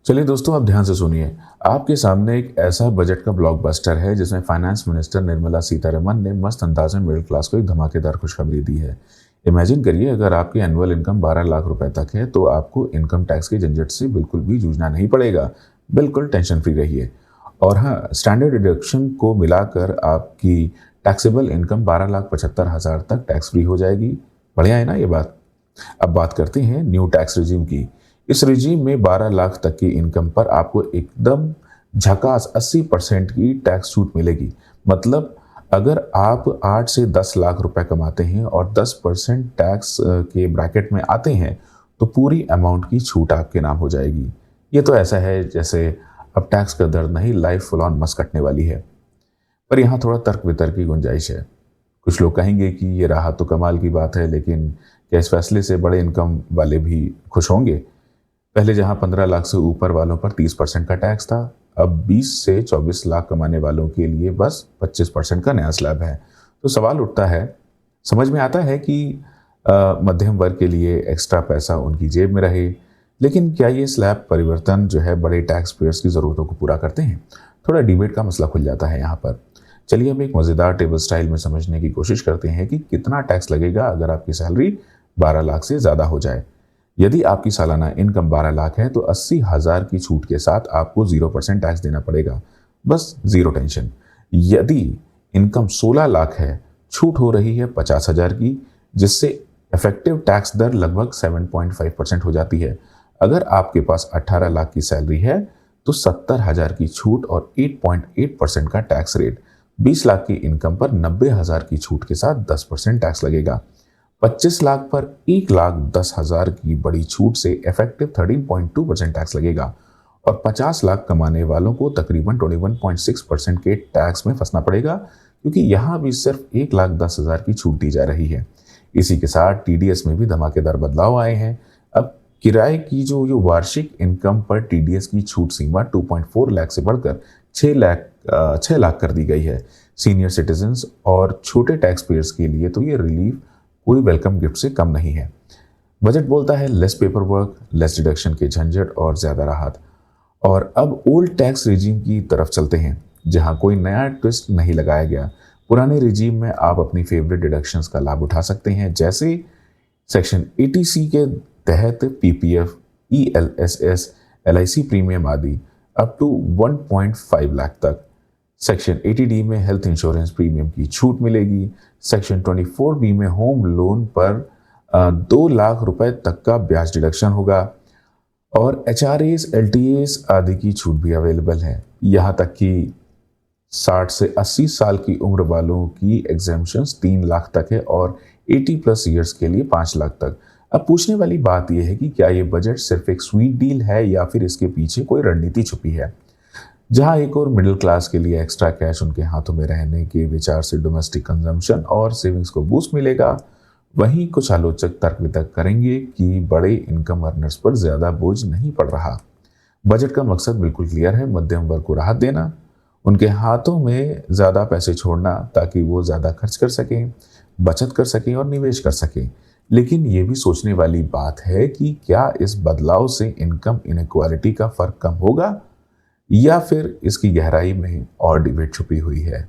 चलिए दोस्तों, आप ध्यान से सुनिए। आपके सामने एक ऐसा बजट का ब्लॉकबस्टर है जिसमें फाइनेंस मिनिस्टर निर्मला सीतारमण ने मस्त अंदाज में मिडिल क्लास को एक धमाकेदार खुशखबरी दी है। इमेजिन करिए, अगर आपकी एनुअल इनकम 12 लाख रुपए तक है तो आपको इनकम टैक्स के झंझट से बिल्कुल भी जूझना नहीं पड़ेगा। बिल्कुल टेंशन फ्री रहिए। और हाँ, स्टैंडर्ड डिडक्शन को मिलाकर आपकी टैक्सेबल इनकम 12,75,000 तक टैक्स फ्री हो जाएगी। बढ़िया है ना ये बात। अब बात करते हैं न्यू टैक्स रिजीम की। इस रिजीम में 12 लाख तक की इनकम पर आपको एकदम झकास 80% की टैक्स छूट मिलेगी। मतलब अगर आप 8 से 10 लाख रुपए कमाते हैं और 10% टैक्स के ब्रैकेट में आते हैं तो पूरी अमाउंट की छूट आपके नाम हो जाएगी। ये तो ऐसा है जैसे अब टैक्स का दर्द नहीं, लाइफ फुल ऑन मस कटने वाली है। पर यहाँ थोड़ा तर्क वितर्क की गुंजाइश है। कुछ लोग कहेंगे कि ये राहत तो कमाल की बात है, लेकिन क्या इस फैसले से बड़े इनकम वाले भी खुश होंगे? पहले जहां 15 लाख से ऊपर वालों पर 30% का टैक्स था, अब 20 से 24 लाख कमाने वालों के लिए बस 25% का नया स्लैब है। तो सवाल उठता है, समझ में आता है कि मध्यम वर्ग के लिए एक्स्ट्रा पैसा उनकी जेब में रहे, लेकिन क्या ये स्लैब परिवर्तन जो है बड़े टैक्स पेयर्स की ज़रूरतों को पूरा करते हैं? थोड़ा डिबेट का मसला खुल जाता है यहाँ पर। चलिए अब एक मज़ेदार टेबल स्टाइल में समझने की कोशिश करते हैं कि कितना टैक्स लगेगा अगर आपकी सैलरी 12 लाख से ज़्यादा हो जाए। यदि आपकी सालाना इनकम 12 लाख है तो 80,000 की छूट के साथ आपको 0% टैक्स देना पड़ेगा। बस जीरो टेंशन। यदि इनकम 16 लाख है, छूट हो रही है 50,000 की, जिससे इफेक्टिव टैक्स दर लगभग 7.5% हो जाती है। अगर आपके पास 18 लाख की सैलरी है तो 70,000 की छूट और 8.8% का टैक्स रेट। 20 लाख की इनकम पर 90,000 की छूट के साथ 10% टैक्स लगेगा। 25 लाख पर 1,10,000 की बड़ी छूट से इफेक्टिव 13.2% टैक्स लगेगा और 50 लाख कमाने वालों को तकरीबन 21.6% के टैक्स में फंसना पड़ेगा, क्योंकि यहां भी सिर्फ 1,10,000 की छूट दी जा रही है। इसी के साथ टीडीएस में भी धमाकेदार बदलाव आए हैं। अब किराए की जो वार्षिक इनकम पर टीडीएस की छूट सीमा 2.4 लाख से बढ़कर 6 लाख कर दी गई है। सीनियर सिटीजन्स और छोटे टैक्स पेयर्स के लिए तो ये रिलीफ कोई वेलकम गिफ्ट से कम नहीं है। बजट बोलता है less paper work, less deduction के झंझट और ज्यादा राहत। और अब ओल्ड टैक्स रिजीम की तरफ चलते हैं, जहां कोई नया ट्विस्ट नहीं लगाया गया। पुराने रिजीम में आप अपनी फेवरेट डिडक्शंस का लाभ उठा सकते हैं, जैसे सेक्शन 80C के तहत पीपीएफ, ईएलएसएस, एलआईसी प्रीमियम आदि अप टू 1.5 लाख तक। सेक्शन 80D में हेल्थ इंश्योरेंस प्रीमियम की छूट मिलेगी। सेक्शन 24B में होम लोन पर 2 लाख रुपए तक का ब्याज डिडक्शन होगा और एचआरएस, एलटीएस आदि की छूट भी अवेलेबल है। यहाँ तक कि 60 से 80 साल की उम्र वालों की एग्जेम्पशंस 3 लाख तक है और 80+ ईयर्स के लिए 5 लाख तक। अब पूछने वाली बात यह है कि क्या ये बजट सिर्फ एक स्वीट डील है या फिर इसके पीछे कोई रणनीति छुपी है? जहां एक और मिडिल क्लास के लिए एक्स्ट्रा कैश उनके हाथों में रहने के विचार से डोमेस्टिक कंजम्पशन और सेविंग्स को बूस्ट मिलेगा, वहीं कुछ आलोचक तर्क वितर्क करेंगे कि बड़े इनकम अर्नर्स पर ज्यादा बोझ नहीं पड़ रहा। बजट का मकसद बिल्कुल क्लियर है, मध्यम वर्ग को राहत देना, उनके हाथों में ज्यादा पैसे छोड़ना ताकि वो ज्यादा खर्च कर सकें, बचत कर सकें और निवेश कर सकें। लेकिन ये भी सोचने वाली बात है कि क्या इस बदलाव से इनकम इनइक्वालिटी का फर्क कम होगा या फिर इसकी गहराई में और डिबेट छुपी हुई है।